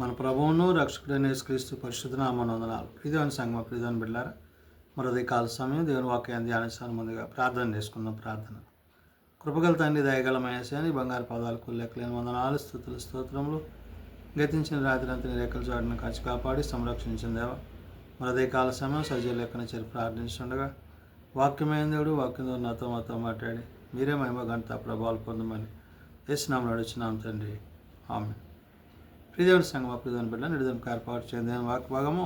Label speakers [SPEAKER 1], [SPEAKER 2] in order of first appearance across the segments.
[SPEAKER 1] మన ప్రభువును రక్షకుడైన యేసుక్రీస్తు పరిశుద్ధ నామమున వందనాలు. ప్రియమైన సంగమ ప్రియమైన బిడ్డలారా, మరొక కాల సమయం దేవుని వాక్యాన్ని ధ్యానిస్తాను. ముందుగా ప్రార్థన చేసుకుందాం. ప్రార్థన. కృపగల తండ్రి, దయగల మహేశాని బంగారు పాదాలకు లెక్కలేని వందనాలు, స్తుతులు, స్తోత్రములు. గతించిన రాత్రి అంతా రేఖల చాటును కాచి కాపాడి సంరక్షించిన దేవ, మరొక కాల సమయం సజీవ లెక్కన చేరి ప్రార్థించుండగా వాక్యమైన దేవుడు వాక్యం ద్వారా మాతో మాట్లాడి మీరే మహిమ ఘనత ప్రభావాలు పొందమని యేసునామమున అడుగుచున్నాం తండ్రి. ఆమేన్. ప్రియదేవుని సంగమ ప్రియదేవుని బిడ్డ నిడుదలకు ఏర్పాటు చేయడం వాక్య భాగము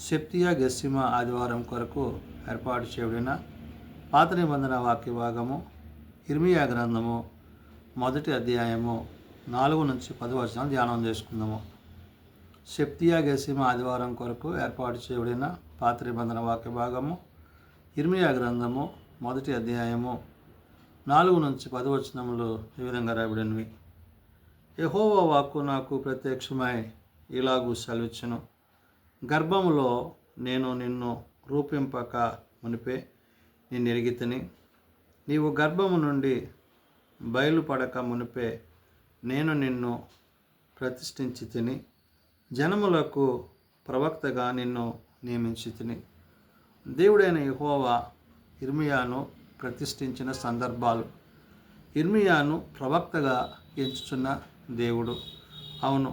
[SPEAKER 1] సెప్తియా గెస్సిమా ఆదివారం కొరకు ఏర్పాటు చేయబడిన పాత నిబంధన వాక్య భాగము ఇర్మియా గ్రంథము 1వ అధ్యాయము 4 నుంచి 10 వచనాలు ధ్యానం చేసుకుందాము. సెప్తియా గెస్సిమా ఆదివారం కొరకు ఏర్పాటు చేయబడిన పాత నిబంధన వాక్య భాగము ఇర్మియా గ్రంథము 1వ అధ్యాయము 4 నుంచి 10 వచనములు ఈ విధంగా రాయబడినవి. యెహోవా వాక్కు నాకు ప్రత్యక్షమై ఇలాగూ సెలవిచ్చును. గర్భములో నేను నిన్ను రూపింపక మునిపే నిన్ను ఎరిగితిని. నీవు గర్భము నుండి బయలుపడక మునిపే నేను నిన్ను ప్రతిష్ఠించి తిని, జనములకు ప్రవక్తగా నిన్ను నియమించి తిని. దేవుడైన యెహోవా ఇర్మియాను ప్రతిష్ఠించిన సందర్భాలు. ఇర్మియాను ప్రవక్తగా ఎంచుచున్న దేవుడు. అవును,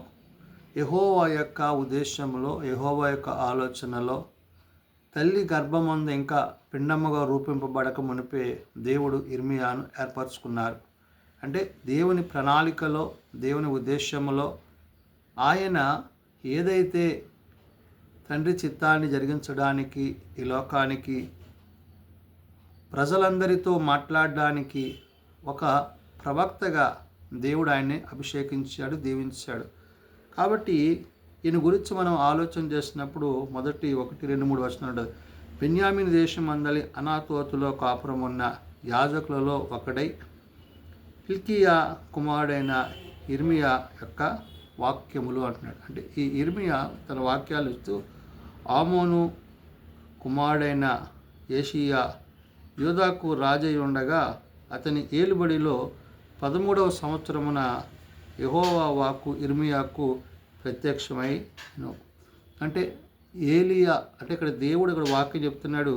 [SPEAKER 1] యెహోవా యొక్క ఉద్దేశంలో, యెహోవా యొక్క ఆలోచనలో తల్లి గర్భమందు ఇంకా పిండముగా రూపింపబడక మునిపే దేవుడు ఇర్మియాను ఏర్పరచుకున్నారు. అంటే దేవుని ప్రణాళికలో, దేవుని ఉద్దేశంలో ఆయన ఏదైతే తండ్రి చిత్తాన్ని జరిగించడానికి ఈ లోకానికి ప్రజలందరితో మాట్లాడడానికి ఒక ప్రవక్తగా దేవుడు ఆయన్ని అభిషేకించాడు, దీవించాడు. కాబట్టి ఈయన గురించి మనం ఆలోచన చేసినప్పుడు మొదటి 1, 2, 3 వచనాలు ఉంటుంది. బెన్యామీను దేశం అందలి అనాతోతులో కాపురం ఉన్న యాజకులలో ఒకడై హిల్కీయా కుమారుడైన ఇర్మియా యొక్క వాక్యములు అంటున్నాడు. అంటే ఈ ఇర్మియా తన వాక్యాలు ఇస్తూ ఆమోను కుమారుడైన యేషీయా యూదాకు రాజై ఉండగా అతని ఏలుబడిలో 13వ సంవత్సరమున యెహోవా వాక్కు ఇర్మియాకు ప్రత్యక్షమైను. అంటే ఏలియా అంటే ఇక్కడ దేవుడు ఇక్కడ వాక్యం చెప్తున్నాడు.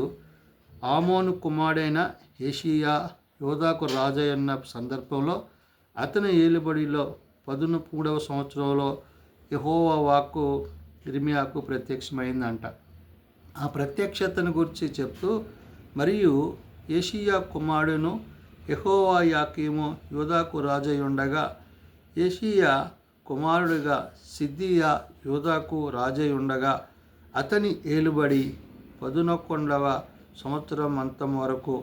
[SPEAKER 1] ఆమోను కుమారుడైన యేషీయా యోదాకు రాజయ్యన్న సందర్భంలో అతని ఏలుబడిలో 13వ సంవత్సరంలో యెహోవా వాక్కు ఇర్మియాకు ప్రత్యక్షమైందంట. ఆ ప్రత్యక్షతను గురించి చెప్తూ, మరియు యేషీయా కుమారుడును యెహోవా యాకీము యూదాకు రాజై ఉండగా యేషీయా కుమారుడిగా సిద్కియా యూదాకు రాజై ఉండగా అతని ఏలుబడి 11వ సంవత్సరం అంతం వరకు,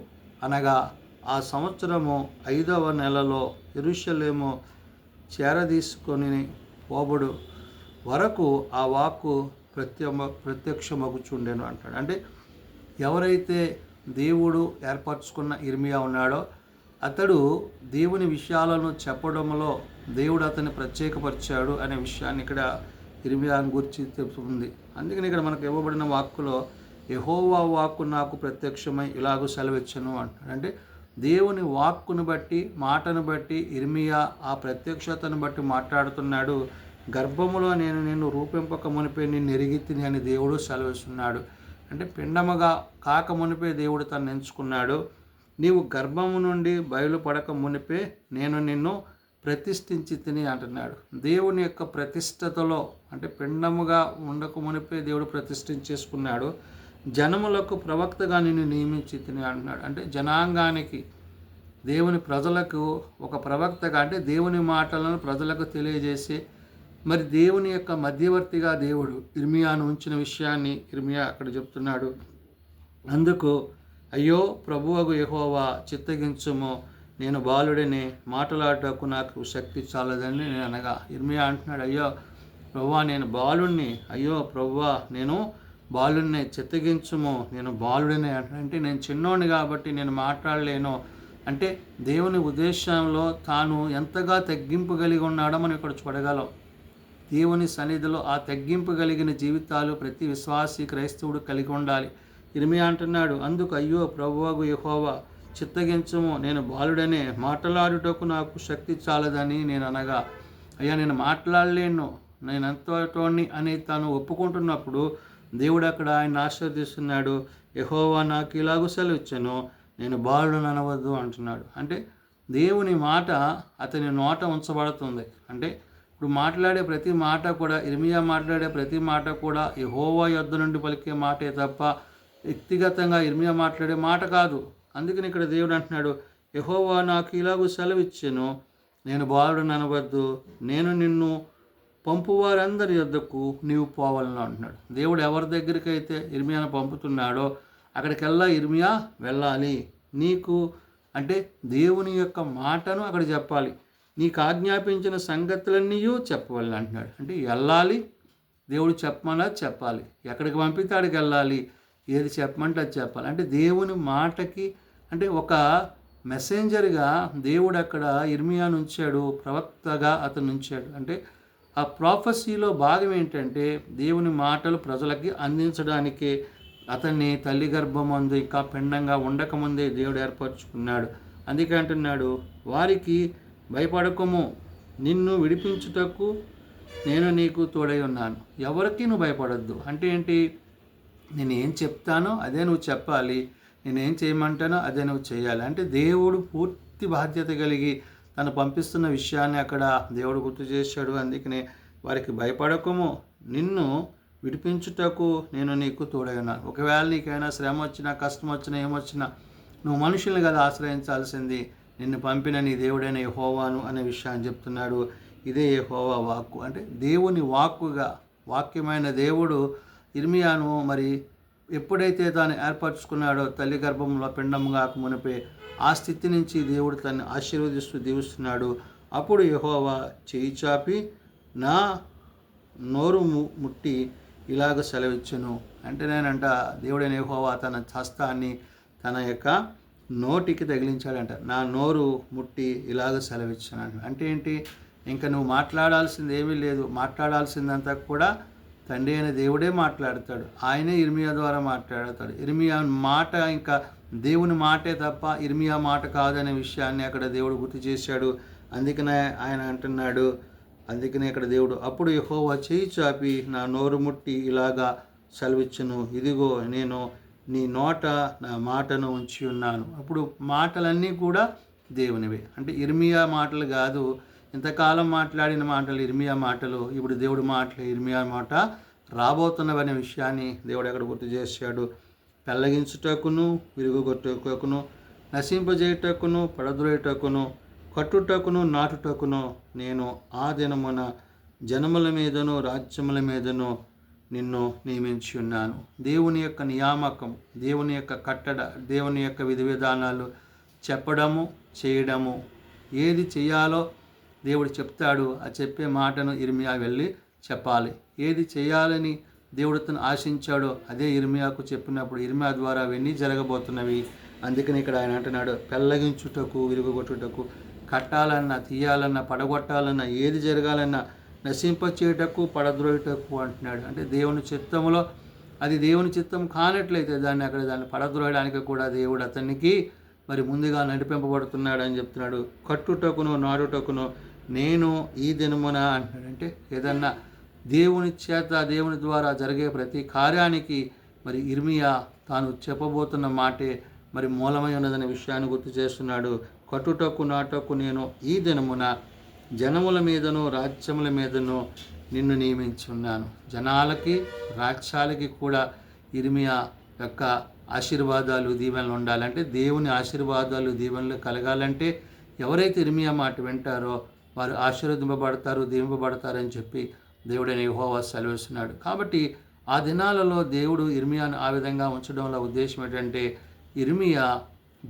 [SPEAKER 1] అనగా ఆ సంవత్సరము 5వ నెలలో యెరూషలేము చేరదీసుకొని పోబడు వరకు ఆ వాక్కు ప్రత్యక్షమగుచుండెను అంటాడు. అంటే ఎవరైతే దేవుడు ఏర్పరచుకున్న ఇర్మియా ఉన్నాడో అతడు దేవుని విషయాలను చెప్పడంలో దేవుడు అతన్ని ప్రత్యేకపరిచాడు అనే విషయాన్ని ఇక్కడ ఇర్మియాను గురించి చెబుతుంది. అందుకని ఇక్కడ మనకు ఇవ్వబడిన వాక్కులో యెహోవా వాక్కు నాకు ప్రత్యక్షమై ఇలాగూ సెలవిచ్చును అంటాడు. అంటే దేవుని వాక్కును బట్టి, మాటను బట్టి ఇర్మియా ఆ ప్రత్యక్షతను బట్టి మాట్లాడుతున్నాడు. గర్భములో నేను నిన్ను రూపింపక మునిపే నిన్ను ఎరిగితిని అని దేవుడు సెలవిస్తున్నాడు. అంటే పిండముగా కాక మునిపే దేవుడు తను ఎంచుకున్నాడు. నీవు గర్భము నుండి బయలుపడక మునిపే నేను నిన్ను ప్రతిష్ఠించి తిని అంటున్నాడు. దేవుని యొక్క ప్రతిష్టతలో అంటే పిండముగా ఉండక మునిపే దేవుడు ప్రతిష్ఠించేసుకున్నాడు. జనములకు ప్రవక్తగా నిన్ను నియమించి తిని అంటున్నాడు. అంటే జనాంగానికి, దేవుని ప్రజలకు ఒక ప్రవక్తగా, అంటే దేవుని మాటలను ప్రజలకు తెలియజేసి మరి దేవుని యొక్క మధ్యవర్తిగా దేవుడు ఇర్మియాను ఉంచిన విషయాన్ని ఇర్మియా అక్కడ చెప్తున్నాడు. అందుకు అయ్యో ప్రభువగు యెహోవా చిత్తగించుము, నేను బాలుడిని, మాట్లాడటకు నాకు శక్తి చాలదని నేను అనగా ఇర్మియా అంటున్నాడు, అయ్యో ప్రభువా నేను బాలుడిని, అయ్యో ప్రభువా నేను బాలుడిని, చిత్తగించుము, నేను బాలుడిని అంటే నేను చిన్నోడిని కాబట్టి నేను మాట్లాడలేను. అంటే దేవుని ఉద్దేశంలో తాను ఎంతగా తగ్గింపు కలిగి ఉన్నాడో మనం ఇక్కడ చూడగలం. దేవుని సన్నిధిలో ఆ తగ్గింపు కలిగిన జీవితాలు ప్రతి విశ్వాసి క్రైస్తవుడు కలిగి ఉండాలి. ఇర్మియా అంటున్నాడు, అందుకు అయ్యో ప్రభువగు యెహోవా చిత్తగించుము, నేను బాలుడనే, మాట్లాడుటకు నాకు శక్తి చాలదని నేను అనగా, అయ్యా నేను మాట్లాడలేను, నేను ఎంతటోని అని తాను ఒప్పుకుంటున్నప్పుడు దేవుడు అక్కడ ఆయన ఆశీర్వదిస్తున్నాడు. యెహోవా నాకు ఇలాగూ సెలవిచ్చెను, నేను బాలుడను అనవద్దు అంటున్నాడు. అంటే దేవుని మాట అతని నోట ఉంచబడుతుంది. అంటే ఇప్పుడు మాట్లాడే ప్రతి మాట కూడా, ఇర్మియా మాట్లాడే ప్రతి మాట కూడా యెహోవా యొద్ద నుండి పలికే మాటే తప్ప వ్యక్తిగతంగా ఇర్మియా మాట్లాడే మాట కాదు. అందుకని ఇక్కడ దేవుడు అంటున్నాడు, యెహోవా నాకు ఇలాగూ సెలవిచ్చెను, నేను బాలుడను అనవద్దు, నేను నిన్ను పంపువారందరి యొద్దకు నీవు పోవాలను అంటున్నాడు. దేవుడు ఎవరి దగ్గరికి అయితే ఇర్మియాను పంపుతున్నాడో అక్కడికెల్లా ఇర్మియా వెళ్ళాలి. నీకు అంటే దేవుని యొక్క మాటను అక్కడ చెప్పాలి, నీకు ఆజ్ఞాపించిన సంగతులన్నీ చెప్పవాలి అంటున్నాడు. అంటే వెళ్ళాలి, దేవుడు చెప్పమన్నా చెప్పాలి, ఎక్కడికి పంపితే అక్కడికి వెళ్ళాలి, ఏది చెప్పమంటే అది చెప్పాలి. అంటే దేవుని మాటకి అంటే ఒక మెసెంజర్గా దేవుడు అక్కడ ఇర్మియాను ఉంచాడు, ప్రవక్తగా అతను ఉంచాడు. అంటే ఆ ప్రాఫెసీలో భాగం ఏంటంటే దేవుని మాటలు ప్రజలకి అందించడానికే అతన్ని తల్లి గర్భమందు ఇంకా పిండంగా ఉండకముందే దేవుడు ఏర్పరచుకున్నాడు. అందుకే అంటున్నాడు, వారికి భయపడకము, నిన్ను విడిపించుటకు నేను నీకు తోడై ఉన్నాను. ఎవరికి నువ్వు భయపడొద్దు. అంటే ఏంటి? నేను ఏం చెప్తానో అదే నువ్వు చెప్పాలి, నేనేం చేయమంటానో అదే నువ్వు చేయాలి. అంటే దేవుడు పూర్తి బాధ్యత కలిగి తను పంపిస్తున్న విషయాన్ని అక్కడ దేవుడు గుర్తు చేశాడు. అందుకనే వారికి భయపడకము, నిన్ను విడిపించుటకు నేను నీకు తోడై ఉన్నాను. ఒకవేళ నీకైనా శ్రమ వచ్చినా, కష్టం వచ్చినా, ఏమొచ్చినా నువ్వు మనుషుల్ని కదా ఆశ్రయించాల్సింది, నిన్ను పంపిన నీ దేవుడైన యెహోవాను అనే విషయాన్ని చెప్తున్నాడు. ఇదే యెహోవా వాక్కు. అంటే దేవుని వాక్కుగా, వాక్యమైన దేవుడు ఇర్మియాను మరి ఎప్పుడైతే తాను ఏర్పరచుకున్నాడో తల్లి గర్భంలో పిండంగా మునిపే ఆ స్థితి నుంచి దేవుడు తను ఆశీర్వదిస్తూ దీవిస్తున్నాడు. అప్పుడు యెహోవా చేయి చాపి నా నోరు ముట్టి ఇలాగ సెలవిచ్చెను. అంటే నేనంట దేవుడైన యెహోవా తన హస్తాన్ని తన యొక్క నోటికి తగిలించాడంట. నా నోరు ముట్టి ఇలాగ సెలవిచ్చాను. అంటే ఏంటి? ఇంకా నువ్వు మాట్లాడాల్సింది ఏమీ లేదు, మాట్లాడాల్సిందంతా కూడా తండ్రి అయిన దేవుడే మాట్లాడతాడు. ఆయనే ఇర్మియా ద్వారా మాట్లాడతాడు. ఇర్మియా మాట ఇంకా దేవుని మాటే తప్ప ఇర్మియా మాట కాదనే విషయాన్ని అక్కడ దేవుడు గుర్తు చేశాడు. అందుకనే ఆయన అంటున్నాడు, అందుకనే ఇక్కడ దేవుడు అప్పుడు యెహోవా చేయి చాపి నా నోరు ముట్టి ఇలాగా సెలవిచ్చును, ఇదిగో నేను నీ నోట నా మాటను ఉంచి ఉన్నాను. అప్పుడు మాటలన్నీ కూడా దేవునివే. అంటే ఇర్మియా మాటలు కాదు, ఇంతకాలం మాట్లాడిన మాటలు ఇర్మియా మాటలు, ఇప్పుడు దేవుడి మాటలు ఇర్మియా మాట రాబోతున్నవనే విషయాన్ని దేవుడు అక్కడ గుర్తు చేశాడు. పెళ్ళగించుటకును, విరుగుగొట్టుటకును, నశింపజేయుటకును, పడద్రోయుటకును, కట్టుటకును, నాటుటకును నేను ఆ దినమున జనముల మీదను రాజ్యముల మీదను నిన్ను నియమించి ఉన్నాను. దేవుని యొక్క నియామకం, దేవుని యొక్క కట్టడ, దేవుని యొక్క విధి విధానాలు చెప్పడము, చేయడము, ఏది చేయాలో దేవుడు చెప్తాడు. ఆ చెప్పే మాటను ఇర్మియా వెళ్ళి చెప్పాలి. ఏది చేయాలని దేవుడు తను ఆశించాడో అదే ఇర్మియాకు చెప్పినప్పుడు ఇర్మియా ద్వారా అవన్నీ జరగబోతున్నవి. అందుకని ఇక్కడ ఆయన అంటున్నాడు, పెళ్ళగించుటకు, విరుగుగొట్టుటకు, కట్టాలన్నా, తీయాలన్నా, పడగొట్టాలన్నా, ఏది జరగాలన్నా, నశింపచేయుటకు, పడద్రోయుటకు అంటున్నాడు. అంటే దేవుని చిత్తంలో అది దేవుని చిత్తం కానట్లయితే దాన్ని పడద్రోయడానికి కూడా దేవుడు అతనికి మరి ముందుగా నడిపింపబడుతున్నాడు అని చెప్తున్నాడు. కట్టుటకును, నాటుటకును నేను ఈ దినమున అంటున్నాడు. అంటే ఏదన్నా దేవుని చేత, దేవుని ద్వారా జరిగే ప్రతి కార్యానికి మరి ఇర్మియా తాను చెప్పబోతున్న మాటే మరి మూలమై ఉన్నదనే విషయాన్ని గుర్తు చేస్తున్నాడు. కట్టుటకు, నాటకు నేను ఈ దినమున జనముల మీదను రాజ్యముల మీదను నిన్ను నియమించి ఉన్నాను. జనాలకి, రాజ్యాలకి కూడా ఇర్మియా యొక్క ఆశీర్వాదాలు, దీవెనలు ఉండాలంటే, దేవుని ఆశీర్వాదాలు, దీవెనలు కలగాలంటే ఎవరైతే ఇర్మియా మాట వింటారో వారు ఆశీర్వదింపబడతారు, దీవింపబడతారని చెప్పి దేవుడైన యెహోవా సెలవిస్తున్నాడు. కాబట్టి ఆ దినాలలో దేవుడు ఇర్మియాను ఆ విధంగా ఉంచడంలో ఉద్దేశం ఏంటంటే, ఇర్మియా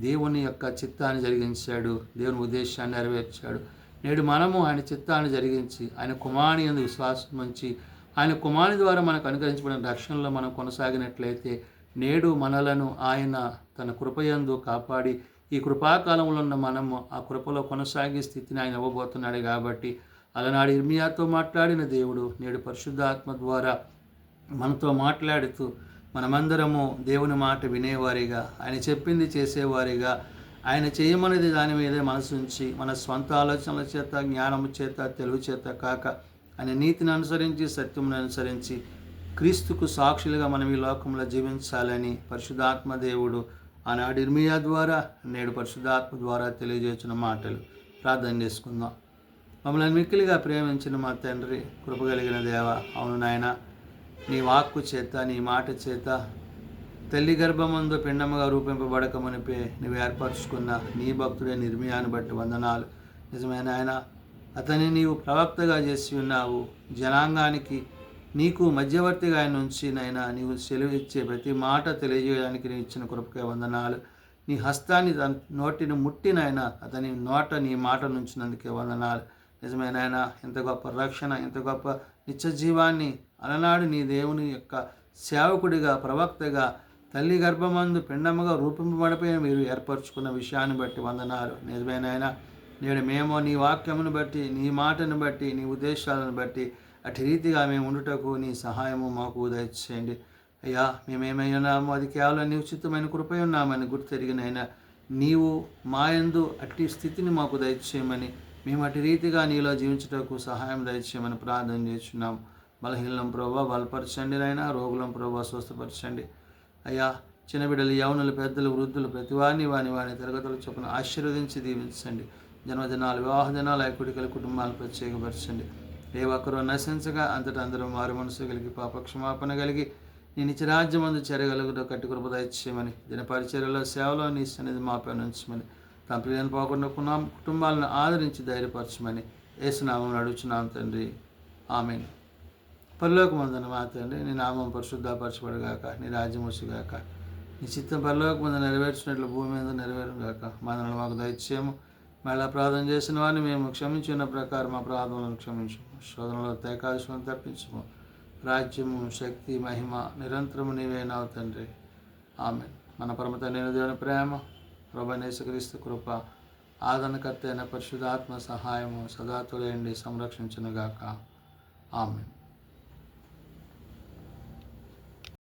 [SPEAKER 1] దేవుని యొక్క చిత్తాన్ని జరిగించాడు, దేవుని ఉద్దేశాన్ని నెరవేర్చాడు. నేడు మనము ఆయన చిత్తాన్ని జరిగించి ఆయన కుమారుని యందు విశ్వాసం ఉంచి ఆయన కుమారుని ద్వారా మనకు అనుగ్రహించబడిన రక్షణలో మనం కొనసాగినట్లయితే నేడు మనలను ఆయన తన కృపయందు కాపాడి ఈ కృపాకాలంలో ఉన్న మనము ఆ కృపలో కొనసాగే స్థితిని ఆయన ఇవ్వబోతున్నాడు. కాబట్టి అలనాడు ఇర్మియాతో మాట్లాడిన దేవుడు నేడు పరిశుద్ధాత్మ ద్వారా మనతో మాట్లాడుతూ మనమందరము దేవుని మాట వినేవారిగా, ఆయన చెప్పింది చేసేవారిగా, ఆయన చేయమనేది దాని మీదే మనసు ఉంచి మన స్వంత ఆలోచనల చేత, జ్ఞానము చేత, తెలివి చేత కాక ఆయన నీతిని అనుసరించి సత్యమును అనుసరించి క్రీస్తుకు సాక్షులుగా మనం ఈ లోకంలో జీవించాలని పరిశుద్ధాత్మ దేవుడు ఆనాడు ఇర్మియా ద్వారా నేడు పరిశుద్ధాత్మ ద్వారా తెలియజేసిన మాటలు ప్రార్థన చేసుకుందాం. మమ్మల్ని మిక్కిలిగా ప్రేమించిన మా తండ్రి, కృపగలిగిన దేవ, అవును నాయన, నీ వాక్కు చేత నీ మాట చేత తల్లి గర్భమందు పిండముగా రూపింపబడక మునిపే నువ్వు ఏర్పరచుకున్న నీ భక్తుడైన ఇర్మియాను బట్టి వందనాలు. నిజమైన ఆయన, అతన్ని నీవు ప్రవక్తగా చేసి ఉన్నావు. జనాంగానికి నీకు మధ్యవర్తిగా ఆయన నుంచి నైనా నీవు సెలవిచ్చే ప్రతి మాట తెలియజేయడానికి నీ ఇచ్చిన కృపకే వందనాలు. నీ హస్తాన్ని నోటిని ముట్టినైనా అతని నోట నీ మాట నుంచినందుకే వందనాలు. నిజమైన ఆయన, ఇంత గొప్ప రక్షణ, ఇంత గొప్ప నిత్య జీవాన్ని అలనాడు నీ దేవుని యొక్క సేవకుడిగా ప్రవక్తగా తల్లి గర్భమందు పిండముగా రూపింపబడిపోయిన మీరు ఏర్పరచుకున్న విషయాన్ని బట్టి వందనాలు. నిజమైన ఆయన, నేడు మేము నీ వాక్యమును బట్టి, నీ మాటను బట్టి, నీ ఉద్దేశాలను బట్టి అటు రీతిగా మేము ఉండుటకు నీ సహాయము మాకు దయచేయండి. అయ్యా, మేమేమై ఉన్నామో అది కేవలం నీ ఉచితమైన కృపై ఉన్నామని గుర్తెరిగినైనా నీవు మా యందు అట్టి స్థితిని మాకు దయచేయమని, మేము అటు రీతిగా నీలో జీవించుటకు సహాయం దయచేయమని ప్రార్థన చేస్తున్నాం. బలహీనం ప్రభావ బలపరచండి నైనా, రోగులం ప్రభావ స్వస్థపరచండి. అయ్యా, చిన్న బిడ్డలు, యవనులు, పెద్దలు, వృద్ధులు ప్రతి వారిని వాని తరగతుల చొప్పున ఆశీర్వదించి దీవించండి. జన్మదినాలు, వివాహ దినాలు, ఐకుడికల కుటుంబాలు ప్రత్యేకపరచండి. ఏ ఒక్కరూ నశించగా అంతటా అందరూ మారు మనసు కలిగి పాపక్షమాపణ కలిగి నీ నిత్యరాజ్యమందు చేరగలుగుట కట్టి కృప దయచేయమని, దినపరిచర్యలో సేవలో నీ సన్నిధి మాపై ఉంచమని, తమ ప్రియులను పోకుండా కుటుంబాలను ఆదరించి ధైర్యపరచమని యేసునామం అడుగుచున్నాం తండ్రి. ఆమేన్. పరలోకమందున మా తండ్రి, నీ నామం పరిశుద్ధపరచబడుగాక, నీ రాజ్యం వచ్చుగాక, నీ చిత్తం పరలోకమందు నెరవేర్చినట్లు భూమి మీద నెరవేరుగాక. మనల్ని మాకు దయచేయము. మళ్ళీ ప్రార్థన చేసిన వారిని మేము క్షమించిన ప్రకారం మా ప్రార్థనలను క్షమించము. శోధనలో తేకాశం తప్పించము. రాజ్యము, శక్తి, మహిమ నిరంతరము నీవేనావు తండ్రి. ఆమేన్. మన పరమ తండ్రి దేవుని ప్రేమ, ప్రభువైన యేసుక్రీస్తు కృప, ఆదరణకర్త అయిన పరిశుద్ధాత్మ సహాయము సదా తోడేయండి సంరక్షించునుగాక. ఆమేన్.